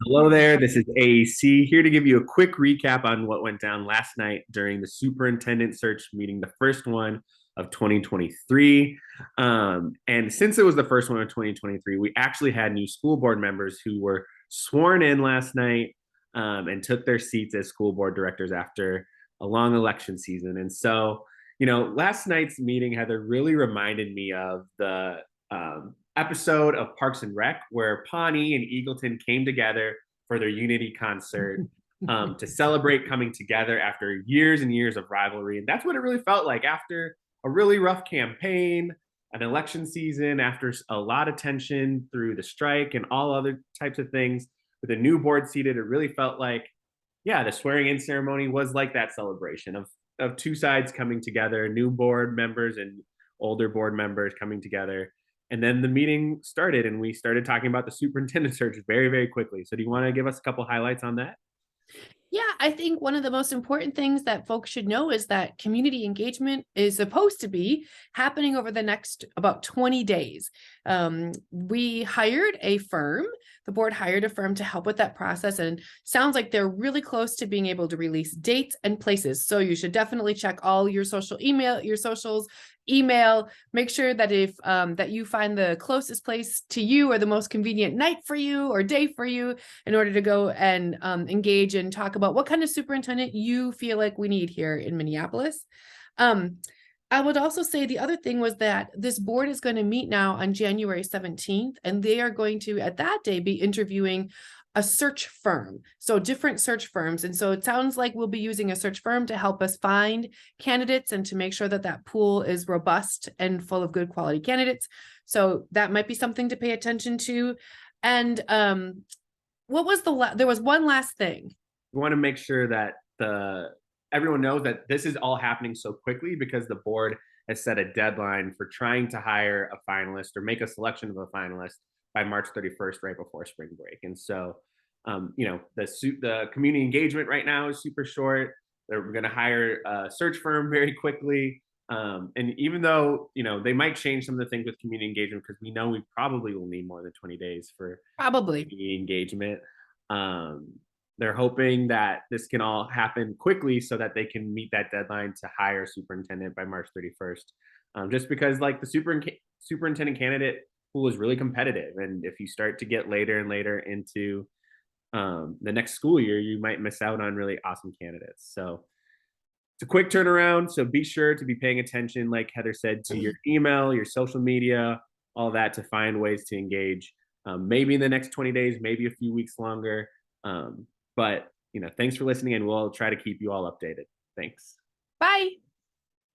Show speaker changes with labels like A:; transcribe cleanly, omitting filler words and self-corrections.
A: Hello there. This is AC here to give you a quick recap on what went down last night during the superintendent search meeting, the first one of 2023. And since it was the first one of 2023, we actually had new school board members who were sworn in last night and took their seats as school board directors after a long election season. And so, last night's meeting, Heather, really reminded me of the episode of Parks and Rec where Pawnee and Eagleton came together for their unity concert to celebrate coming together after years and years of rivalry. And that's what it really felt like after a really rough campaign, an election season, after a lot of tension through the strike and all other types of things. With a new board seated, it really felt like, yeah, the swearing in ceremony was like that celebration of two sides coming together, new board members and older board members coming together. And then the meeting started and we started talking about the superintendent search very, very quickly. So do you want to give us a couple highlights on that?
B: Yeah, I think one of the most important things that folks should know is that community engagement is supposed to be happening over the next about 20 days. We hired a firm, the board hired a firm to help with that process, and sounds like they're really close to being able to release dates and places. So you should definitely check all your socials, email, make sure that if that you find the closest place to you or the most convenient night for you or day for you in order to go and engage and talk about what kind of superintendent you feel like we need here in Minneapolis. I would also say the other thing was that this board is going to meet now on January 17th, and they are going to, at that day, be interviewing a search firm. So different search firms. And so it sounds like we'll be using a search firm to help us find candidates and to make sure that that pool is robust and full of good quality candidates. So that might be something to pay attention to. And what was there was one last thing.
A: We want to make sure that everyone knows that this is all happening so quickly because the board has set a deadline for trying to hire a finalist or make a selection of a finalist by March 31st, right before spring break. And so, the community engagement right now is super short. They're going to hire a search firm very quickly. And even though, they might change some of the things with community engagement, because we know we probably will need more than 20 days for
B: Probably.
A: community engagement. Um, they're hoping that this can all happen quickly so that they can meet that deadline to hire a superintendent by March 31st. Just because like the superintendent candidate pool is really competitive. And if you start to get later and later into the next school year, you might miss out on really awesome candidates. So it's a quick turnaround. So be sure to be paying attention, like Heather said, to your email, your social media, all that to find ways to engage. Maybe in the next 20 days, maybe a few weeks longer. But thanks for listening, and we'll try to keep you all updated. Thanks.
B: Bye.